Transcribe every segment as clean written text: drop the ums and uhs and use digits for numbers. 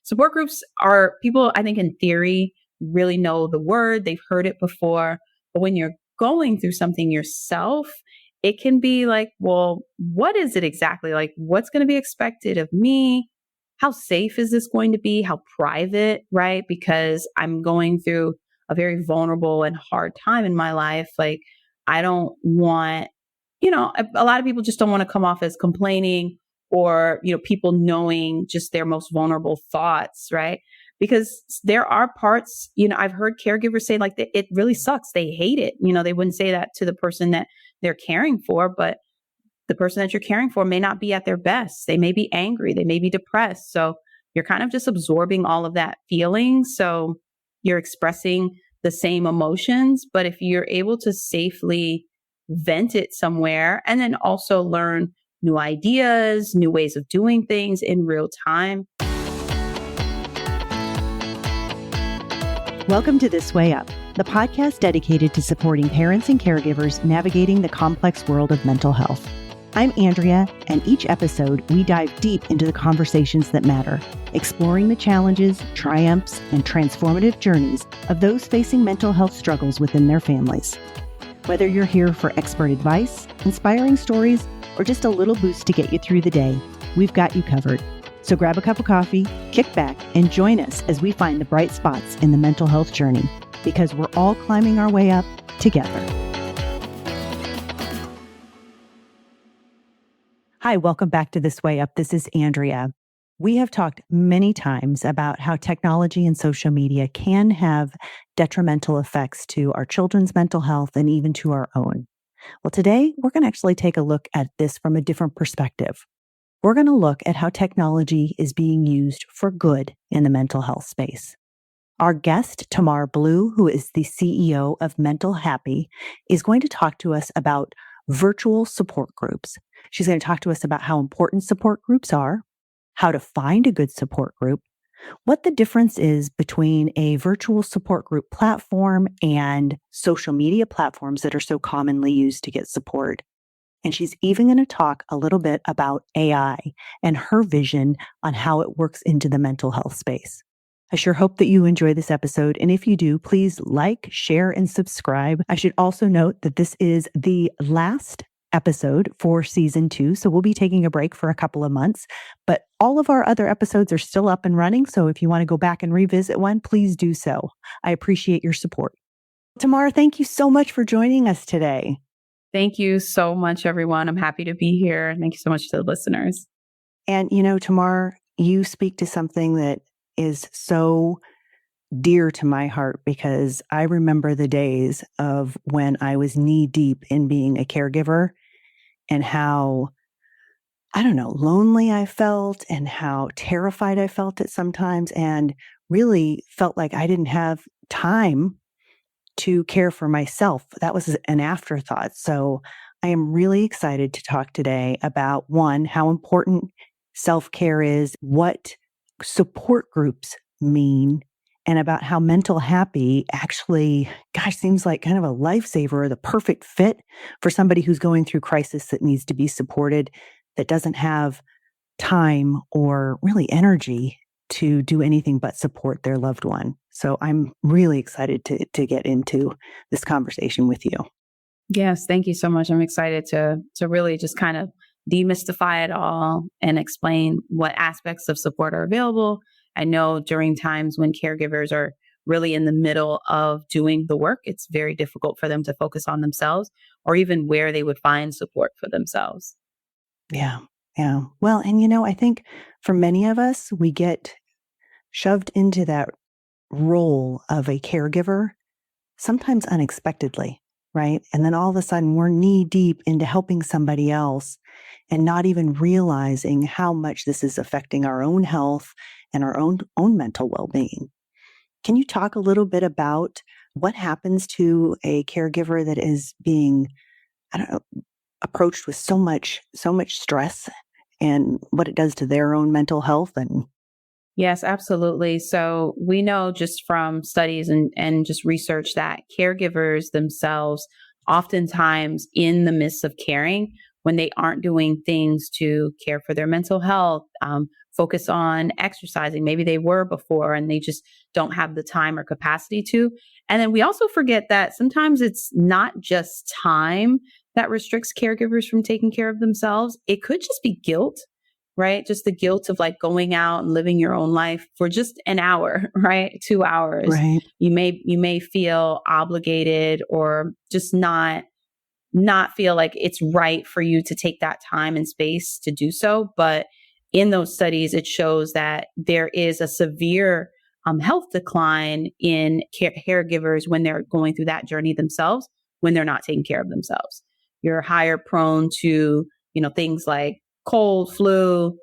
support groups are people, I think in theory, really know the word, they've heard it before. But when you're going through something yourself, it can be like, well, what is it exactly? Like, what's going to be expected of me? How safe is this going to be? How private, right? Because I'm going through a very vulnerable and hard time in my life. Like, I don't want, a lot of people just don't want to come off as complaining or, people knowing just their most vulnerable thoughts, right? Because there are parts, I've heard caregivers say like that it really sucks. They hate it. They wouldn't say that to the person that they're caring for, but the person that you're caring for may not be at their best. They may be angry. They may be depressed. So you're kind of just absorbing all of that feeling. So you're expressing the same emotions, but if you're able to safely vent it somewhere and then also learn new ideas, new ways of doing things in real time. Welcome to This Way Up, the podcast dedicated to supporting parents and caregivers navigating the complex world of mental health. I'm Andrea, and each episode we dive deep into the conversations that matter, exploring the challenges, triumphs, and transformative journeys of those facing mental health struggles within their families. Whether you're here for expert advice, inspiring stories, or just a little boost to get you through the day, we've got you covered. So grab a cup of coffee, kick back, and join us as we find the bright spots in the mental health journey, because we're all climbing our way up together. Hi, welcome back to This Way Up. This is Andrea. We have talked many times about how technology and social media can have detrimental effects to our children's mental health and even to our own. Well, today we're going to actually take a look at this from a different perspective. We're going to look at how technology is being used for good in the mental health space. Our guest, Tamar Blue, who is the CEO of MentalHappy, is going to talk to us about virtual support groups. She's going to talk to us about how important support groups are, how to find a good support group, what the difference is between a virtual support group platform and social media platforms that are so commonly used to get support. And she's even going to talk a little bit about AI and her vision on how it works into the mental health space. I sure hope that you enjoy this episode. And if you do, please like, share, and subscribe. I should also note that this is the last episode for season 2. So we'll be taking a break for a couple of months, but all of our other episodes are still up and running. So if you want to go back and revisit one, please do so. I appreciate your support. Tamar, thank you so much for joining us today. Thank you so much, everyone. I'm happy to be here. Thank you so much to the listeners. And, Tamar, you speak to something that is so dear to my heart, because I remember the days of when I was knee deep in being a caregiver and how, lonely I felt and how terrified I felt at sometimes, and really felt like I didn't have time to care for myself. That was an afterthought. So I am really excited to talk today about, one, how important self-care is, what support groups mean, and about how MentalHappy actually, seems like kind of a lifesaver or the perfect fit for somebody who's going through crisis that needs to be supported, that doesn't have time or really energy to do anything but support their loved one. So I'm really excited to get into this conversation with you. Yes, thank you so much. I'm excited to really just kind of demystify it all and explain what aspects of support are available. I know during times when caregivers are really in the middle of doing the work, it's very difficult for them to focus on themselves or even where they would find support for themselves. Yeah. Well, and I think for many of us, we get shoved into that role of a caregiver, sometimes unexpectedly, right? And then all of a sudden we're knee deep into helping somebody else and not even realizing how much this is affecting our own health and our own mental well-being. Can you talk a little bit about what happens to a caregiver that is being, approached with so much stress, and what it does to their own mental health? And yes, absolutely. So we know just from studies and just research that caregivers themselves, oftentimes in the midst of caring, when they aren't doing things to care for their mental health, focus on exercising. Maybe they were before and they just don't have the time or capacity to. And then we also forget that sometimes it's not just time that restricts caregivers from taking care of themselves. It could just be guilt, right? Just the guilt of like going out and living your own life for just an hour, right? 2 hours. Right. You may feel obligated or just not feel like it's right for you to take that time and space to do so. But in those studies, it shows that there is a severe health decline in caregivers when they're going through that journey themselves, when they're not taking care of themselves. You're higher prone to, things like cold, flu,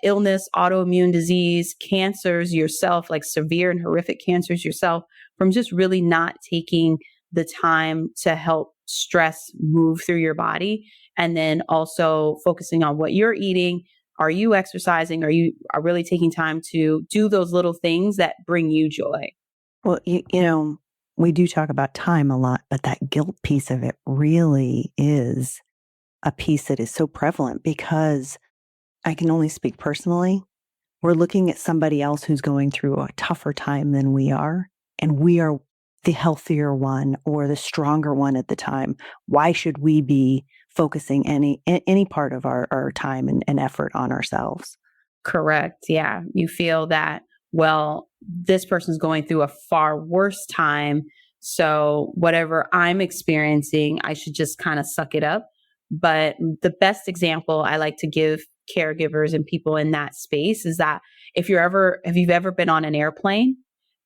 illness, autoimmune disease, cancers yourself, like severe and horrific cancers yourself, from just really not taking the time to help stress move through your body. And then also focusing on what you're eating. Are you exercising? Are really taking time to do those little things that bring you joy? Well, we do talk about time a lot, but that guilt piece of it really is a piece that is so prevalent because I can only speak personally. We're looking at somebody else who's going through a tougher time than we are, and we are the healthier one or the stronger one at the time. Why should we be focusing any part of our time and effort on ourselves? Correct. Yeah. You feel that, well, this person's going through a far worse time. So whatever I'm experiencing, I should just kind of suck it up. But the best example I like to give caregivers and people in that space is that if you've ever been on an airplane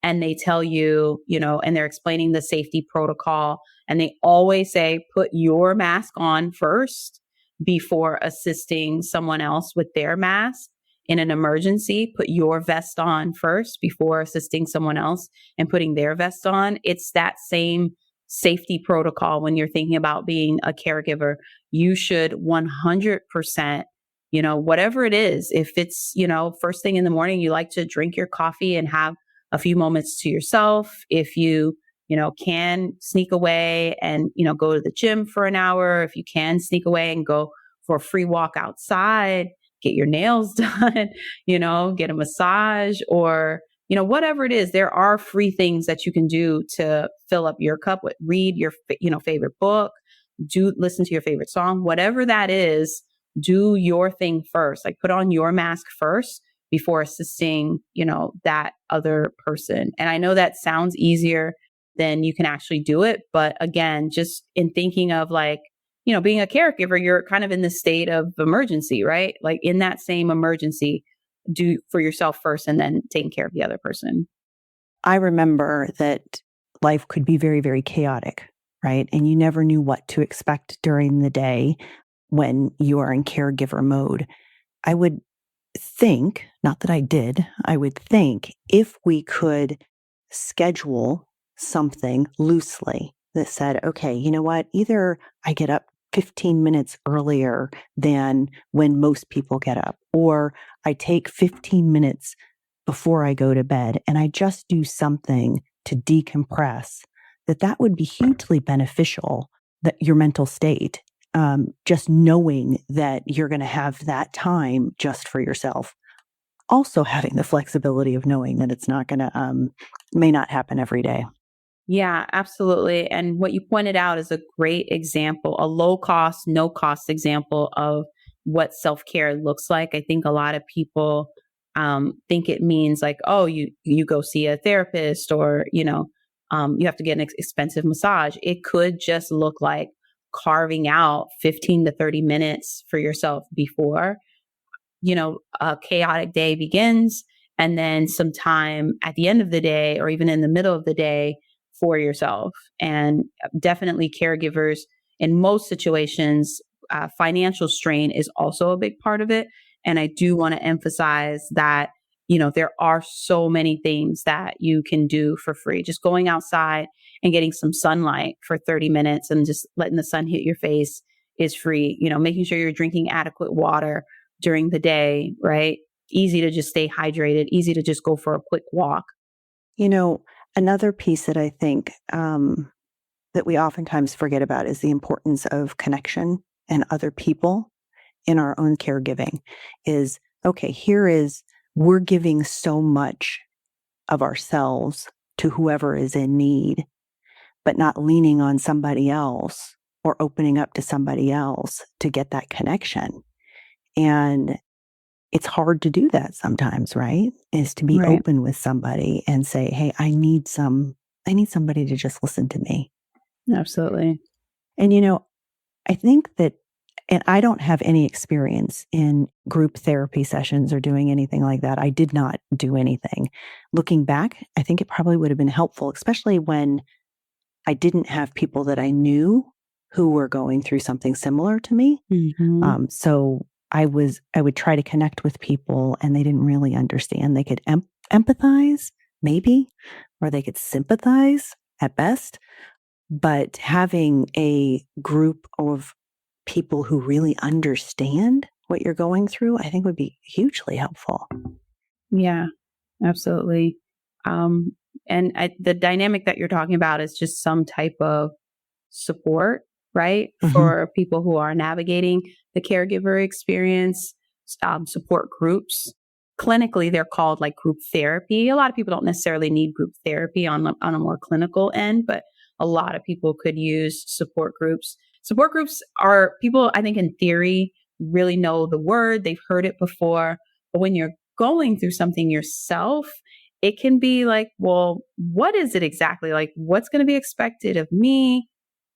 and they tell you, and they're explaining the safety protocol and they always say, put your mask on first before assisting someone else with their mask. In an emergency, put your vest on first before assisting someone else and putting their vest on. It's that same safety protocol when you're thinking about being a caregiver. You should 100%, whatever it is, if it's, first thing in the morning, you like to drink your coffee and have a few moments to yourself. If you, can sneak away and, go to the gym for an hour, if you can sneak away and go for a free walk outside, get your nails done, get a massage or, whatever it is, there are free things that you can do to fill up your cup with, read your, favorite book, listen to your favorite song, whatever that is, do your thing first, like put on your mask first before assisting, that other person. And I know that sounds easier than you can actually do it. But again, just in thinking of like, being a caregiver, you're kind of in the state of emergency, right? Like in that same emergency, do for yourself first and then taking care of the other person. I remember that life could be very, very chaotic, right? And you never knew what to expect during the day when you are in caregiver mode. I would think, not that I did, I would think if we could schedule something loosely that said, okay, you know what? Either I get up 15 minutes earlier than when most people get up, or I take 15 minutes before I go to bed and I just do something to decompress, that would be hugely beneficial, that your mental state, just knowing that you're going to have that time just for yourself. Also having the flexibility of knowing that it's not going to, may not happen every day. Yeah, absolutely. And what you pointed out is a great example, a low cost, no cost example of what self-care looks like. I think a lot of people think it means like, oh, you go see a therapist or, you have to get an expensive massage. It could just look like carving out 15 to 30 minutes for yourself before, a chaotic day begins, and then some time at the end of the day or even in the middle of the day for yourself. And definitely caregivers in most situations, financial strain is also a big part of it. And I do want to emphasize that, there are so many things that you can do for free. Just going outside and getting some sunlight for 30 minutes and just letting the sun hit your face is free. Making sure you're drinking adequate water during the day, right? Easy to just stay hydrated, easy to just go for a quick walk. Another piece that I think that we oftentimes forget about is the importance of connection and other people in our own caregiving. Is okay, we're giving so much of ourselves to whoever is in need, but not leaning on somebody else or opening up to somebody else to get that connection. And it's hard to do that sometimes, right? Is to be Right. open with somebody and say, "Hey, I need somebody to just listen to me." Absolutely. And I think that, and I don't have any experience in group therapy sessions or doing anything like that. I did not do anything. Looking back, I think it probably would have been helpful, especially when I didn't have people that I knew who were going through something similar to me. Hmm. So I would try to connect with people and they didn't really understand. They could empathize, maybe, or they could sympathize at best. But having a group of people who really understand what you're going through, I think would be hugely helpful. Yeah, absolutely. Um, the dynamic that you're talking about is just some type of support, right? Mhm. For people who are navigating the caregiver experience, support groups. Clinically, they're called like group therapy. A lot of people don't necessarily need group therapy on a more clinical end, but a lot of people could use support groups. Support groups are people, I think, in theory, really know the word, they've heard it before. But when you're going through something yourself, it can be like, well, what is it exactly? Like, what's going to be expected of me?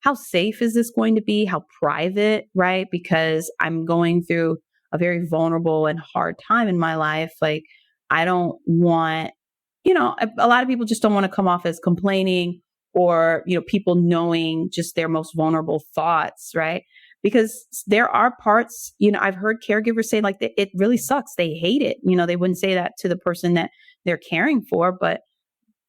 How safe is this going to be? How private, right? Because I'm going through a very vulnerable and hard time in my life. Like, I don't want, a lot of people just don't want to come off as complaining or, people knowing just their most vulnerable thoughts, right? Because there are parts, I've heard caregivers say like it really sucks. They hate it. They wouldn't say that to the person that they're caring for, but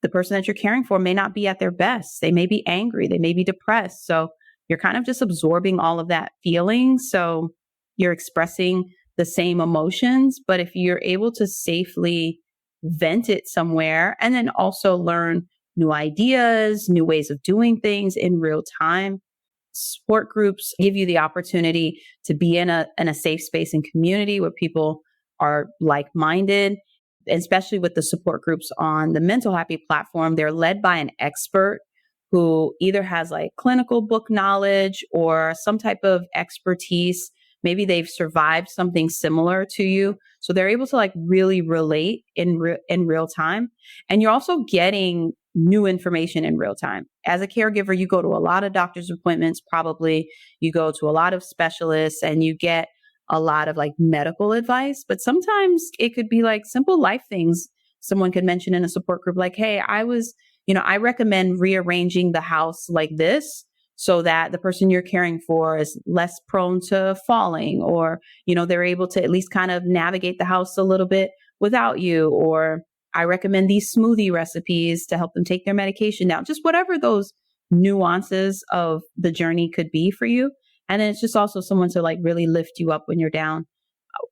the person that you're caring for may not be at their best. They may be angry. They may be depressed. So you're kind of just absorbing all of that feeling. So you're expressing the same emotions. But if you're able to safely vent it somewhere and then also learn new ideas, new ways of doing things in real time, support groups give you the opportunity to be in a safe space and community where people are like-minded, especially with the support groups on the MentalHappy platform. They're led by an expert who either has like clinical book knowledge or some type of expertise. Maybe they've survived something similar to you. So they're able to like really relate in real time. And you're also getting new information in real time. As a caregiver, you go to a lot of doctor's appointments, probably you go to a lot of specialists and you get a lot of like medical advice, but sometimes it could be like simple life things. Someone could mention in a support group, like, hey, I recommend rearranging the house like this so that the person you're caring for is less prone to falling, or, they're able to at least kind of navigate the house a little bit without you. Or I recommend these smoothie recipes to help them take their medication down, just whatever those nuances of the journey could be for you. And then it's just also someone to like really lift you up when you're down.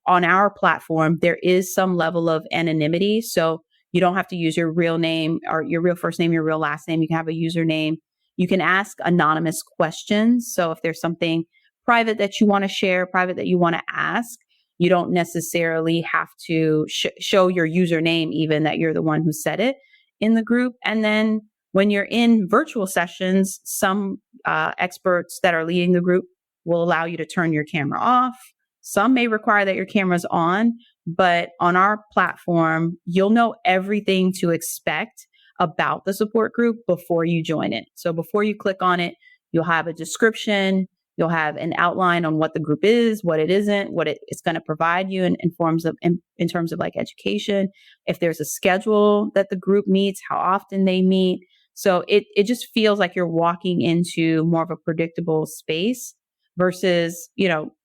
On our platform, there is some level of anonymity. So you don't have to use your real name or your real first name, your real last name. You can have a username. You can ask anonymous questions. So if there's something private that you want to share, private that you want to ask, you don't necessarily have to show your username, even that you're the one who said it in the group. And then when you're in virtual sessions, some experts that are leading the group will allow you to turn your camera off. Some may require that your camera's on, but on our platform, you'll know everything to expect about the support group before you join it. So before you click on it, you'll have a description, you'll have an outline on what the group is, what it isn't, what it's going to provide you in terms of like education, if there's a schedule that the group meets, how often they meet. So it just feels like you're walking into more of a predictable space versus,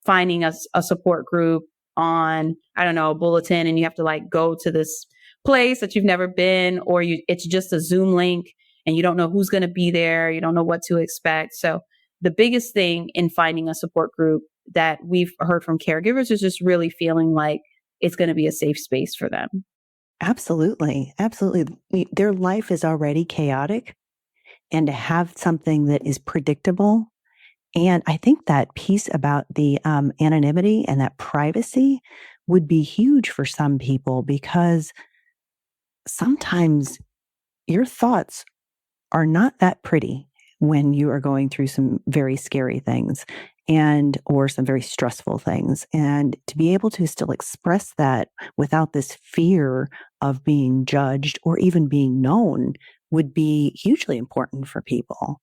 finding a support group on, I don't know, a bulletin, and you have to like go to this place that you've never been, or it's just a Zoom link and you don't know who's going to be there. You don't know what to expect. So the biggest thing in finding a support group that we've heard from caregivers is just really feeling like it's going to be a safe space for them. Absolutely. Absolutely. Their life is already chaotic, and to have something that is predictable. And I think that piece about the anonymity and that privacy would be huge for some people, because sometimes your thoughts are not that pretty when you are going through some very scary things or some very stressful things. And to be able to still express that without this fear of being judged or even being known would be hugely important for people.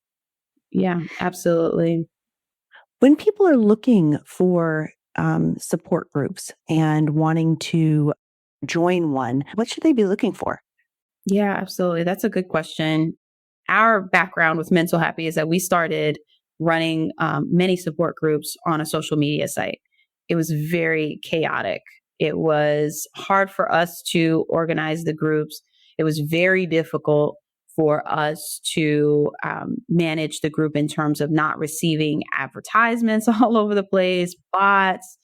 Yeah, absolutely. When people are looking for support groups and wanting to join one, what should they be looking for? Yeah, absolutely. That's a good question. Our background with MentalHappy is that we started running many support groups on a social media site. It was very chaotic. It was hard for us to organize the groups. It was very difficult for us to manage the group in terms of not receiving advertisements all over the place, bots.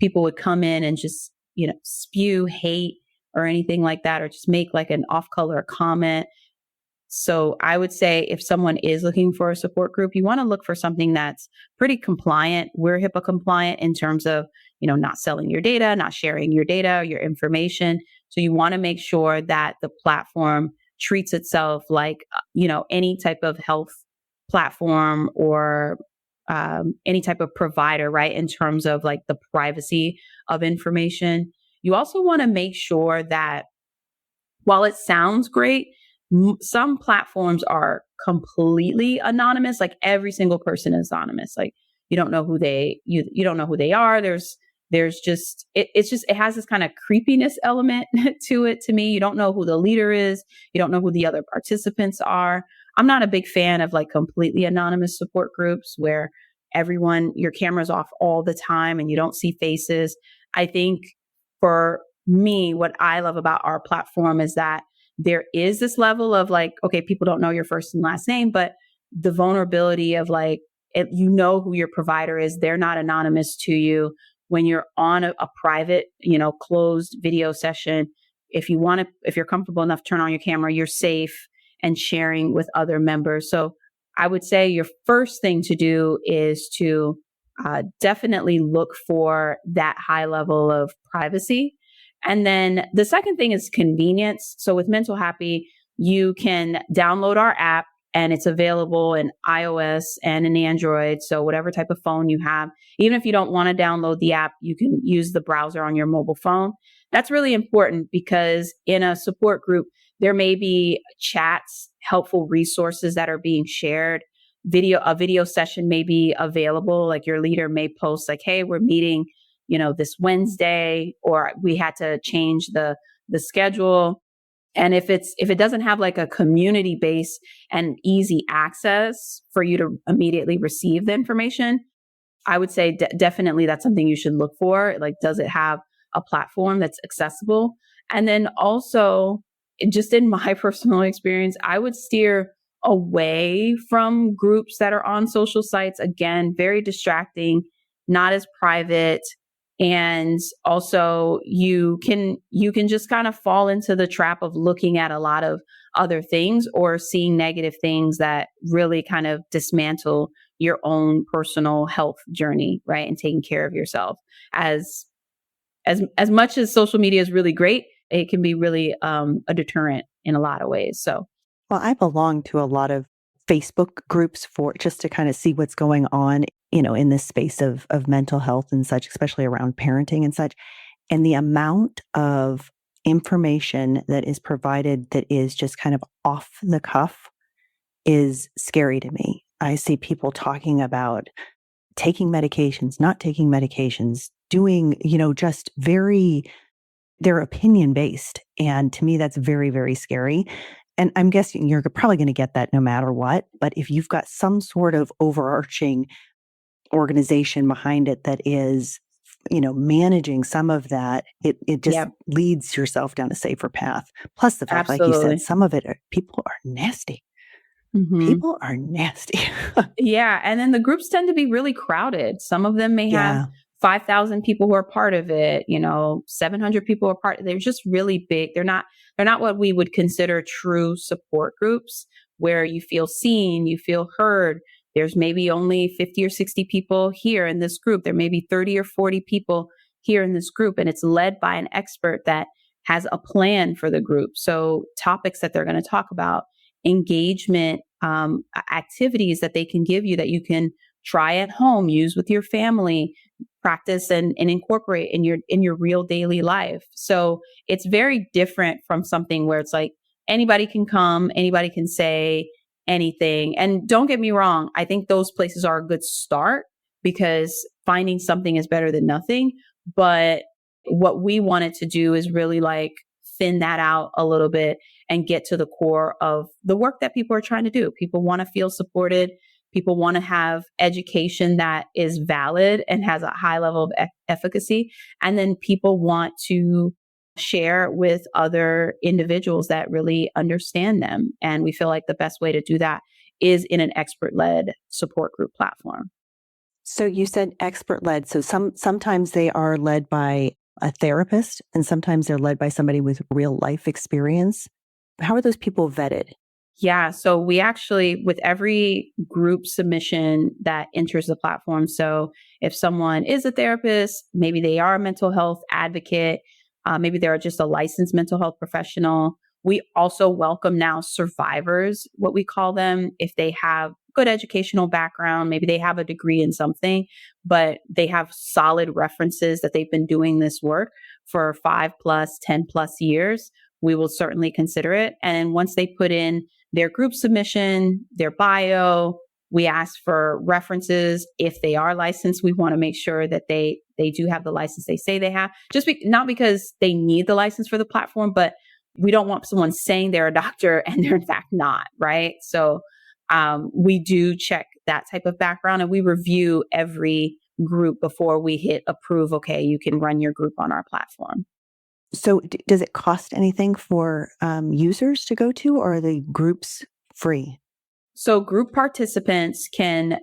People would come in and just, spew hate or anything like that, or just make like an off color comment. So I would say if someone is looking for a support group, you want to look for something that's pretty compliant. We're HIPAA compliant in terms of, not selling your data, not sharing your data, your information. So you want to make sure that the platform treats itself like, any type of health platform or any type of provider, right? In terms of like the privacy of information. You also want to make sure that while it sounds great, some platforms are completely anonymous. Like every single person is anonymous. Like you don't know who you don't know who they are. There's just it has this kind of creepiness element to it. To me, you don't know who the leader is. You don't know who the other participants are. I'm not a big fan of like completely anonymous support groups where your camera's off all the time and you don't see faces. I think for me, what I love about our platform is that there is this level of like, okay, people don't know your first and last name, but the vulnerability of like, who your provider is. They're not anonymous to you. When you're on a private, closed video session, if you're comfortable enough to turn on your camera, you're safe and sharing with other members. So I would say your first thing to do is to definitely look for that high level of privacy. And then the second thing is convenience. So with MentalHappy, you can download our app and it's available in iOS and in Android. So whatever type of phone you have, even if you don't want to download the app, you can use the browser on your mobile phone. That's really important because in a support group, there may be chats, helpful resources that are being shared. A video session may be available. Like your leader may post like, hey, we're meeting this Wednesday, or we had to change the schedule. And if it doesn't have like a community base and easy access for you to immediately receive the information, I would say definitely that's something you should look for. Like, does it have a platform that's accessible? And then also, just in my personal experience, I would steer away from groups that are on social sites. Again, very distracting, not as private. And also you can just kind of fall into the trap of looking at a lot of other things or seeing negative things that really kind of dismantle your own personal health journey, right? And taking care of yourself. As much as social media is really great, it can be really a deterrent in a lot of ways. So, well, I belong to a lot of Facebook groups for just to kind of see what's going on, in this space of mental health and such, especially around parenting and such. And the amount of information that is provided that is just kind of off the cuff is scary to me. I see people talking about taking medications, not taking medications, doing, just they're opinion based. And to me, that's very, very scary. And I'm guessing you're probably going to get that no matter what. But if you've got some sort of overarching organization behind it that is, managing some of that, it just leads yourself down a safer path. Plus the fact, like you said, some of it, people are nasty. Mm-hmm. People are nasty. Yeah. And then the groups tend to be really crowded. Some of them may have 5,000 people who are part of it, 700 people are part. They're just really big. They're not what we would consider true support groups where you feel seen, you feel heard. There's maybe only 50 or 60 people here in this group. There may be 30 or 40 people here in this group, and it's led by an expert that has a plan for the group. So topics that they're going to talk about, engagement, activities that they can give you that you can try at home, use with your family, practice and incorporate in your real daily life. So it's very different from something where it's like anybody can come, anybody can say anything. And don't get me wrong, I think those places are a good start because finding something is better than nothing. But what we wanted to do is really like thin that out a little bit and get to the core of the work that people are trying to do. People want to feel supported. People want to have education that is valid and has a high level of efficacy. And then people want to share with other individuals that really understand them. And we feel like the best way to do that is in an expert-led support group platform. So you said expert-led. So sometimes they are led by a therapist and sometimes they're led by somebody with real life experience. How are those people vetted? Yeah, so we actually, with every group submission that enters the platform, so if someone is a therapist, maybe they are a mental health advocate, maybe they're just a licensed mental health professional, we also welcome now survivors, what we call them, if they have good educational background, maybe they have a degree in something, but they have solid references that they've been doing this work for 5 plus, 10 plus years, we will certainly consider it. And once they put in their group submission, their bio, we ask for references. If they are licensed, we want to make sure that they do have the license they say they have. Not because they need the license for the platform, but we don't want someone saying they're a doctor and they're in fact not, right? So we do check that type of background and we review every group before we hit approve. Okay, you can run your group on our platform. So does it cost anything for users to go to, or are the groups free? So group participants can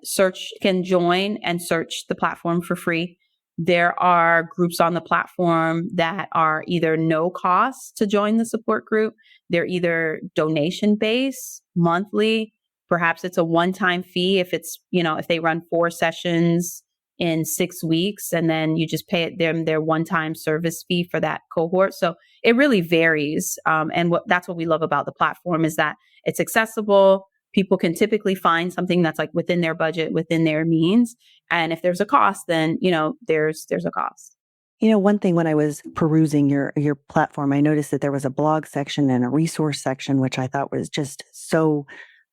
join and search the platform for free. There are groups on the platform that are either no cost to join the support group. They're either donation based, monthly, perhaps it's a one-time fee if it's, if they run 4 sessions in 6 weeks, and then you just pay them their one-time service fee for that cohort. So it really varies. And that's what we love about the platform is that it's accessible. People can typically find something that's like within their budget, within their means. And if there's a cost, then, there's a cost. One thing when I was perusing your platform, I noticed that there was a blog section and a resource section, which I thought was just so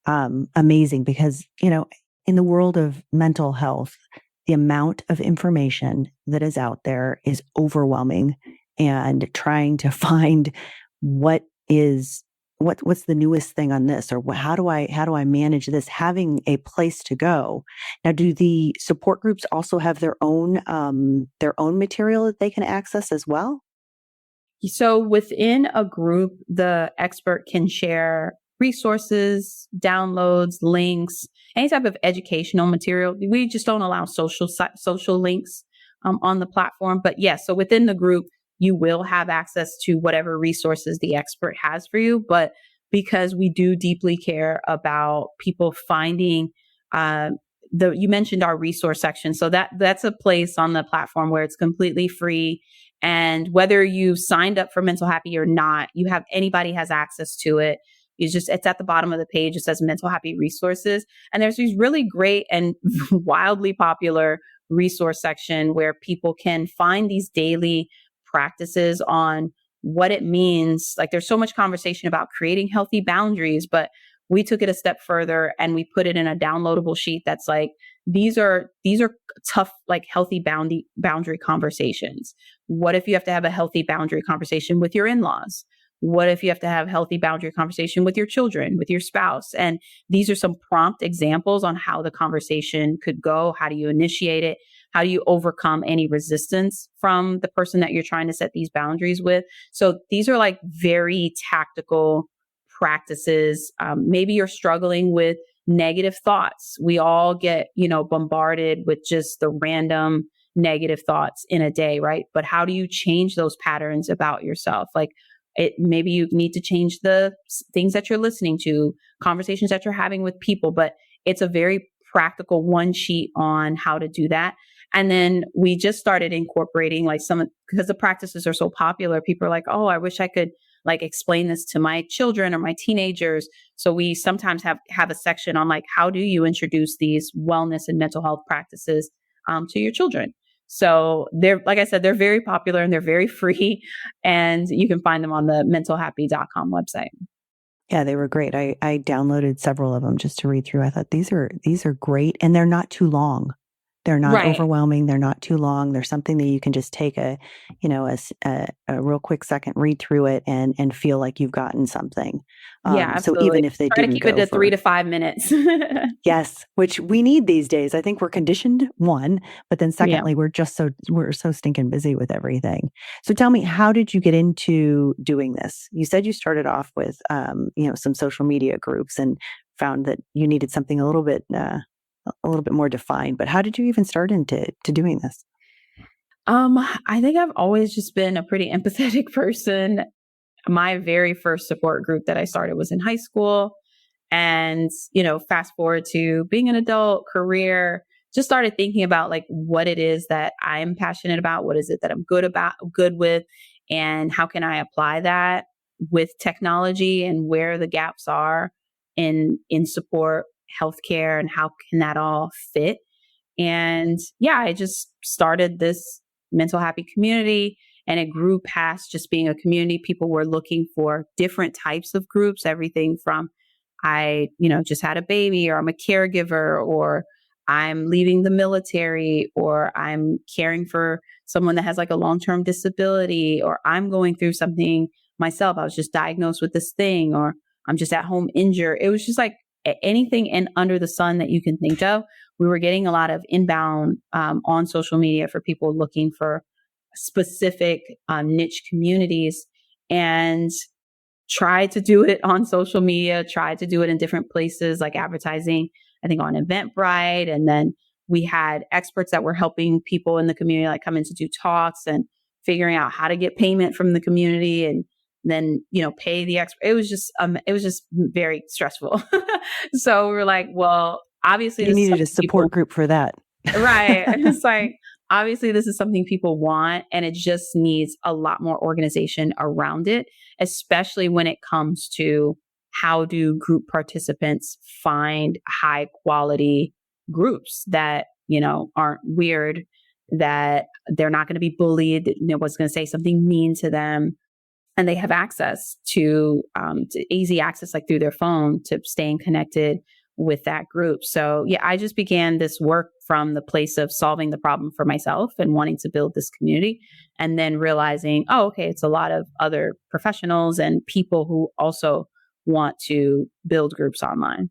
amazing because, in the world of mental health, the amount of information that is out there is overwhelming, and trying to find what's the newest thing on this, or how do I manage this, having a place to go. Now, do the support groups also have their own material that they can access as well? So within a group, the expert can share resources, downloads, links, any type of educational material. We just don't allow social links on the platform. But yes, so within the group, you will have access to whatever resources the expert has for you. But because we do deeply care about people finding, you mentioned our resource section. So that's a place on the platform where it's completely free. And whether you signed up for MentalHappy or not, anybody has access to it. It's at the bottom of the page. It says MentalHappy resources. And there's these really great and wildly popular resource section where people can find these daily practices on what it means. Like there's so much conversation about creating healthy boundaries, but we took it a step further and we put it in a downloadable sheet that's like, these are tough, like healthy boundary conversations. What if you have to have a healthy boundary conversation with your in-laws? What if you have to have healthy boundary conversation with your children, with your spouse? And these are some prompt examples on how the conversation could go. How do you initiate it? How do you overcome any resistance from the person that you're trying to set these boundaries with? So these are like very tactical practices. Maybe you're struggling with negative thoughts. We all get, bombarded with just the random negative thoughts in a day, right? But how do you change those patterns about yourself? Like maybe you need to change the things that you're listening to, conversations that you're having with people, but it's a very practical one sheet on how to do that. And then we just started incorporating like because the practices are so popular, people are like, oh, I wish I could like explain this to my children or my teenagers. So we sometimes have a section on like, how do you introduce these wellness and mental health practices to your children? So they're, like I said, they're very popular and they're very free, and you can find them on the mentalhappy.com website. Yeah, they were great. I downloaded several of them just to read through. I thought these are great, and they're not too long. They're not Right. overwhelming. They're not too long. They're something that you can just take a real quick second, read through it, and feel like you've gotten something. Yeah, So absolutely. even if they Try to didn't keep it go to for 3 to 5 minutes. yes, which we need these days. I think we're conditioned, one, but then Yeah. secondly, we're so stinking busy with everything. So tell me, how did you get into doing this? You said you started off with some social media groups and found that you needed something a little bit more defined. But how did you even start into doing this? I think I've always just been a pretty empathetic person. My very first support group that I started was in high school. And, fast forward to being an adult, career, just started thinking about like what it is that I'm passionate about, what is it that I'm good with, and how can I apply that with technology and where the gaps are in support healthcare and how can that all fit. And yeah, I just started this mental happy community, and it grew past just being a community. People were looking for different types of groups, everything from just had a baby, or I'm a caregiver, or I'm leaving the military, or I'm caring for someone that has like a long-term disability, or I'm going through something myself. I was just diagnosed with this thing, or I'm just at home injured. It was just like anything and under the sun that you can think of. We were getting a lot of inbound on social media for people looking for specific niche communities, and tried to do it on social media, tried to do it in different places like advertising, I think on Eventbrite. And then we had experts that were helping people in the community like come in to do talks and figuring out how to get payment from the community, and then, pay the expert. It was just very stressful. So we were like, well, obviously You this is needed a something people, support group for that. right. It's like, obviously this is something people want, and it just needs a lot more organization around it, especially when it comes to how do group participants find high quality groups that, aren't weird, that they're not going to be bullied, nobody's going to say something mean to them, and they have access to easy access, like through their phone, to staying connected with that group. So yeah, I just began this work from the place of solving the problem for myself and wanting to build this community, and then realizing, oh, okay, it's a lot of other professionals and people who also want to build groups online.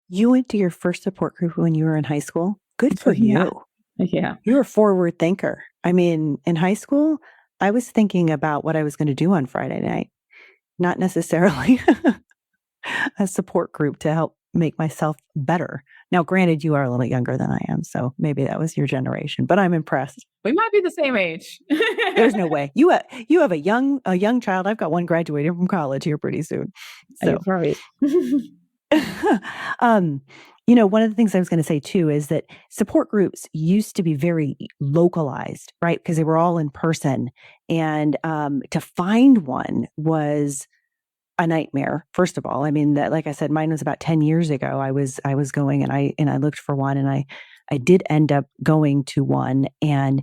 You went to your first support group when you were in high school. Good for Yeah. you. Yeah. You're a forward thinker. I mean, in high school, I was thinking about what I was going to do on Friday night, not necessarily a support group to help make myself better. Now, granted, you are a little younger than I am, so maybe that was your generation, but I'm impressed. We might be the same age. There's no way. You have a young child. I've got one graduating from college here pretty soon. You're So, right. one of the things I was going to say too is that support groups used to be very localized, right? Because they were all in person, and to find one was a nightmare. First of all, I mean, that, like I said, mine was about 10 years ago. I was going, and I looked for one, and I did end up going to one, and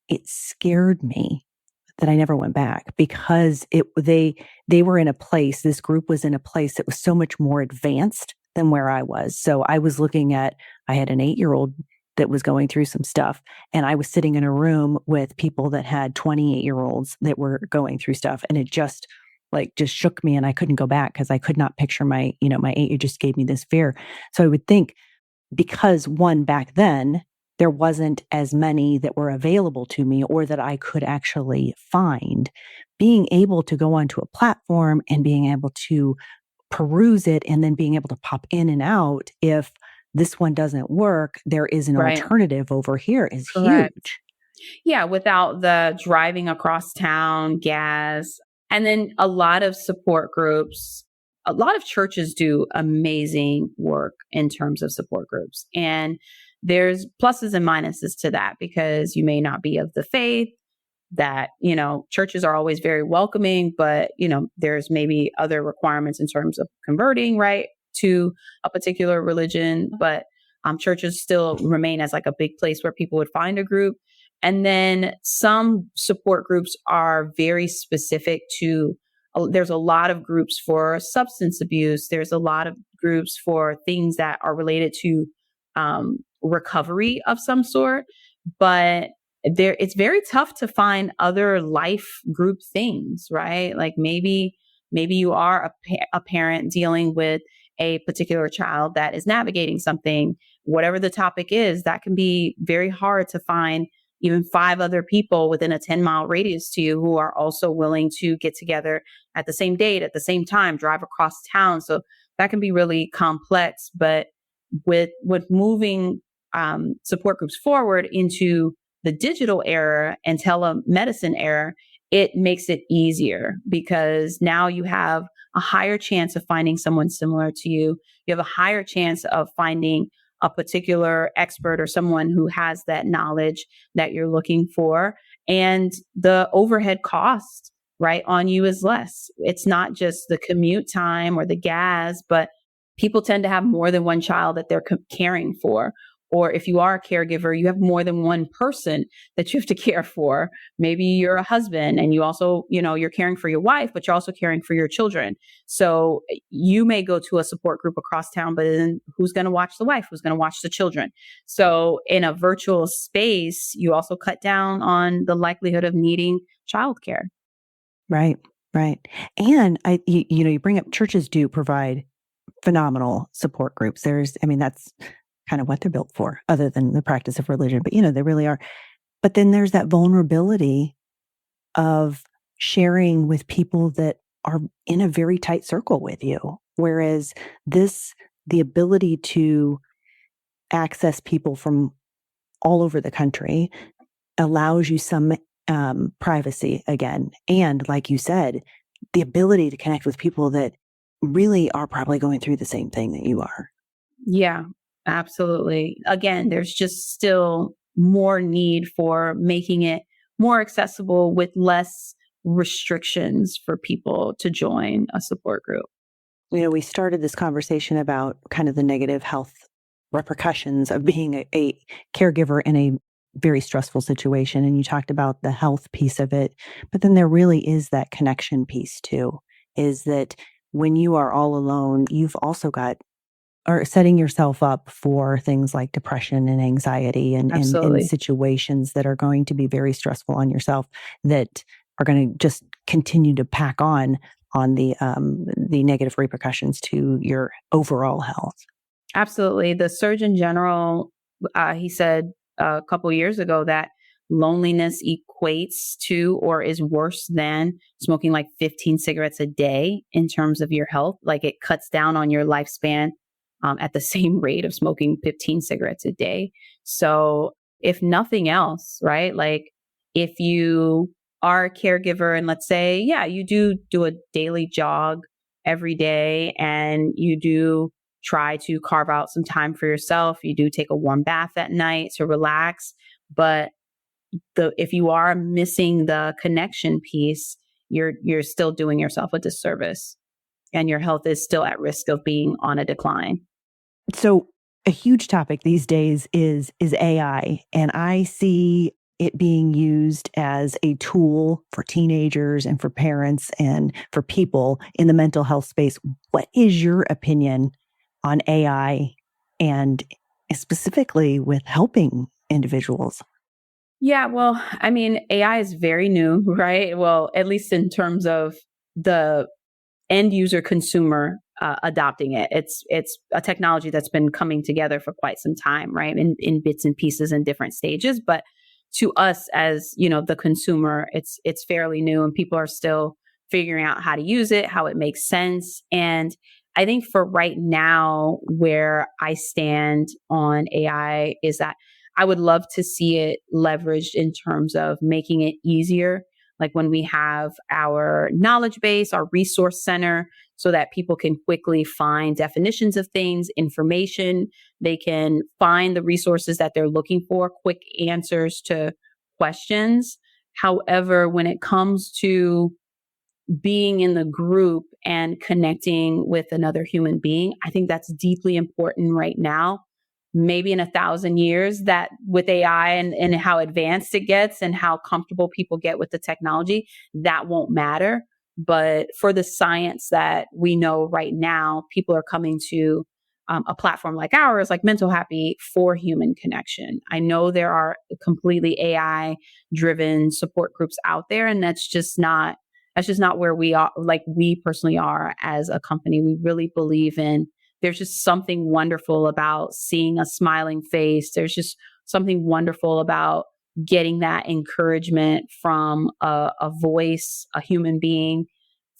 it scared me that I never went back, because they were in a place, this group was in a place that was so much more advanced than where I was. So I was looking at, I had an 8-year-old that was going through some stuff, and I was sitting in a room with people that had 28-year-olds that were going through stuff, and it just shook me, and I couldn't go back because I could not picture my 8. It just gave me this fear. So I would think, because one, back then, there wasn't as many that were available to me or that I could actually find, being able to go onto a platform and being able to peruse it, and then being able to pop in and out. If this one doesn't work, there is an Right. alternative over here, is Correct. huge. Yeah, without the driving across town, gas. And then a lot of support groups, a lot of churches do amazing work in terms of support groups. And there's pluses and minuses to that because you may not be of the faith that, churches are always very welcoming, but, there's maybe other requirements in terms of converting, right, to a particular religion. But churches still remain as like a big place where people would find a group. And then some support groups are very specific to, there's a lot of groups for substance abuse. There's a lot of groups for things that are related to recovery of some sort. But it's very tough to find other life group things, right? Like maybe you are a parent dealing with a particular child that is navigating something, whatever the topic is. That can be very hard to find even 5 other people within a 10-mile radius to you who are also willing to get together at the same date, at the same time, drive across town. So that can be really complex. But with moving support groups forward into the digital era and telemedicine era, it makes it easier because now you have a higher chance of finding someone similar to you. You have a higher chance of finding a particular expert or someone who has that knowledge that you're looking for. And the overhead cost, right, on you is less. It's not just the commute time or the gas, but people tend to have more than one child that they're caring for. Or if you are a caregiver, you have more than one person that you have to care for. Maybe you're a husband and you also, you're caring for your wife, but you're also caring for your children. So you may go to a support group across town, but then who's going to watch the wife? Who's going to watch the children? So in a virtual space, you also cut down on the likelihood of needing childcare. Right, right. And you bring up churches do provide phenomenal support groups. That's kind of what they're built for, other than the practice of religion. But, they really are. But then there's that vulnerability of sharing with people that are in a very tight circle with you. Whereas the ability to access people from all over the country allows you some privacy again. And like you said, the ability to connect with people that really are probably going through the same thing that you are. Yeah. Absolutely. Again, there's just still more need for making it more accessible with less restrictions for people to join a support group. We started this conversation about kind of the negative health repercussions of being a caregiver in a very stressful situation. And you talked about the health piece of it, but then there really is that connection piece too, is that when you are all alone, you've also got or setting yourself up for things like depression and anxiety and situations that are going to be very stressful on yourself that are going to just continue to pack on the negative repercussions to your overall health. Absolutely. The Surgeon General, he said a couple years ago that loneliness equates to or is worse than smoking like 15 cigarettes a day in terms of your health. Like it cuts down on your lifespan at the same rate of smoking 15 cigarettes a day. So if nothing else, right, like if you are a caregiver and let's say, you do a daily jog every day and you do try to carve out some time for yourself, you do take a warm bath at night to relax, but if you are missing the connection piece, you're still doing yourself a disservice and your health is still at risk of being on a decline. So a huge topic these days is AI, and I see it being used as a tool for teenagers and for parents and for people in the mental health space. What is your opinion on AI and specifically with helping individuals? Yeah, well, I mean, AI is very new, right? Well, at least in terms of the end user consumer adopting it. It's a technology that's been coming together for quite some time, right? In bits and pieces and different stages. But to us as, the consumer, it's fairly new and people are still figuring out how to use it, how it makes sense. And I think for right now, where I stand on AI is that I would love to see it leveraged in terms of making it easier like when we have our knowledge base, our resource center, so that people can quickly find definitions of things, information. They can find the resources that they're looking for, quick answers to questions. However, when it comes to being in the group and connecting with another human being, I think that's deeply important right now. Maybe in 1,000 years, that with AI and how advanced it gets and how comfortable people get with the technology, that won't matter. But for the science that we know right now, people are coming to a platform like ours, like MentalHappy, for human connection. I know there are completely AI driven support groups out there, and that's just not where we are, like we personally are as a company. We really believe in, there's just something wonderful about seeing a smiling face. There's just something wonderful about getting that encouragement from a voice, a human being,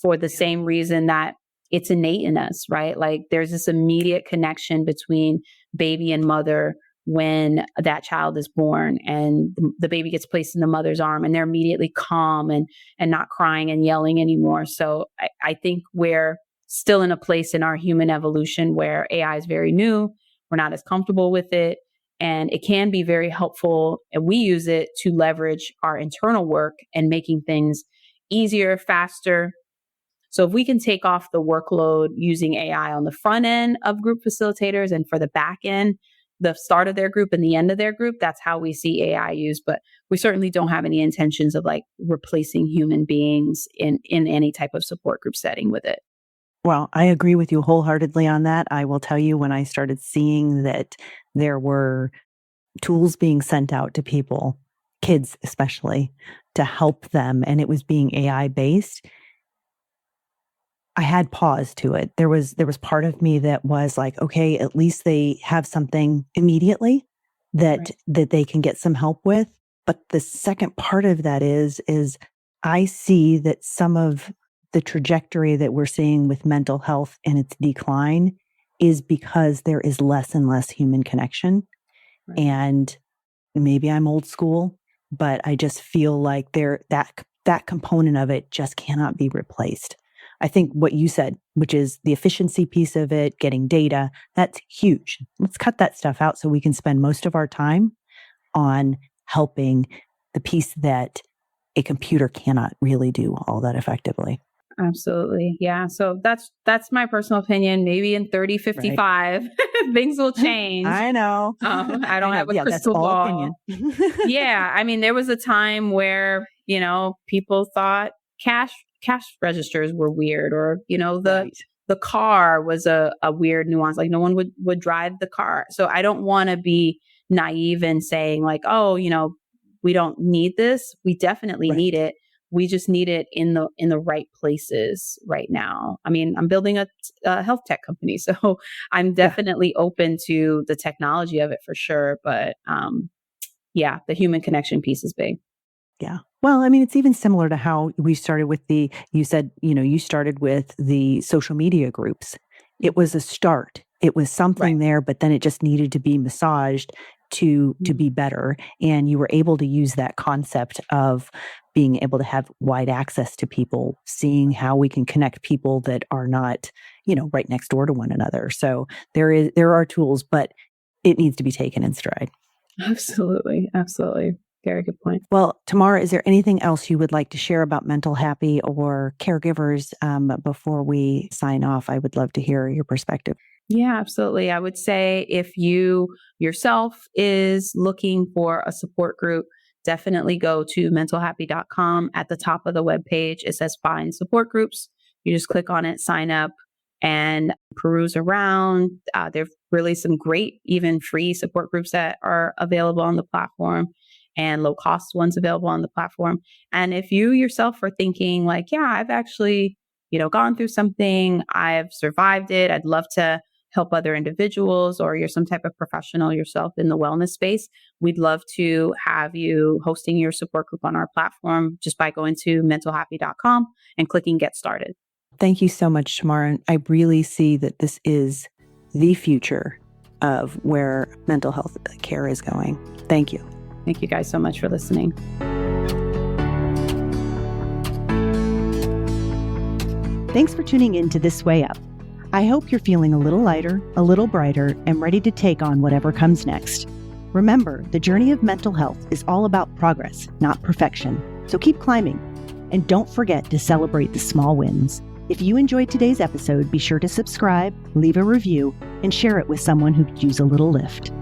for the same reason that it's innate in us, right? Like there's this immediate connection between baby and mother when that child is born and the baby gets placed in the mother's arm and they're immediately calm and not crying and yelling anymore. So I think we're still in a place in our human evolution where AI is very new. We're not as comfortable with it. And it can be very helpful. And we use it to leverage our internal work and making things easier, faster. So if we can take off the workload using AI on the front end of group facilitators and for the back end, the start of their group and the end of their group, that's how we see AI used. But we certainly don't have any intentions of like replacing human beings in any type of support group setting with it. Well, I agree with you wholeheartedly on that. I will tell you, when I started seeing that there were tools being sent out to people, kids especially, to help them, and it was being AI based, I had pause to it. There was part of me that was like, okay, at least they have something immediately that they can get some help with. But the second part of that is I see that some of the trajectory that we're seeing with mental health and its decline is because there is less and less human connection. Right. And maybe I'm old school, but I just feel like that component of it just cannot be replaced. I think what you said, which is the efficiency piece of it, getting data, that's huge. Let's cut that stuff out so we can spend most of our time on helping the piece that a computer cannot really do all that effectively. Absolutely. Yeah. So that's my personal opinion. Maybe in 30, 55, right. Things will change. I know. I don't have a crystal ball. Yeah. I mean, there was a time where, people thought cash registers were weird, or, the car was a weird nuance. Like no one would drive the car. So I don't want to be naive in saying like, oh, we don't need this. We definitely need it. We just need it in the right places right now. I mean, I'm building a health tech company, so I'm definitely open to the technology of it for sure. But the human connection piece is big. Yeah. Well, I mean, it's even similar to how we started with you said, you started with the social media groups. It was a start. It was something there, but then it just needed to be massaged to be better. And you were able to use that concept of being able to have wide access to people, seeing how we can connect people that are not, right next door to one another. So there are tools, but it needs to be taken in stride. Absolutely. Absolutely. Very good point. Well, Tamar, is there anything else you would like to share about MentalHappy or caregivers before we sign off? I would love to hear your perspective. Yeah, absolutely. I would say if you yourself is looking for a support group, definitely go to mentalhappy.com. At the top of the webpage, it says find support groups. You just click on it, sign up, and peruse around. There's really some great, even free support groups that are available on the platform, and low cost ones available on the platform. And if you yourself are thinking like, yeah, I've actually, gone through something, I've survived it, I'd love to help other individuals, or you're some type of professional yourself in the wellness space, we'd love to have you hosting your support group on our platform just by going to mentalhappy.com and clicking get started. Thank you so much, Tamar. I really see that this is the future of where mental health care is going. Thank you. Thank you guys so much for listening. Thanks for tuning in to This Way Up. I hope you're feeling a little lighter, a little brighter, and ready to take on whatever comes next. Remember, the journey of mental health is all about progress, not perfection. So keep climbing. And don't forget to celebrate the small wins. If you enjoyed today's episode, be sure to subscribe, leave a review, and share it with someone who could use a little lift.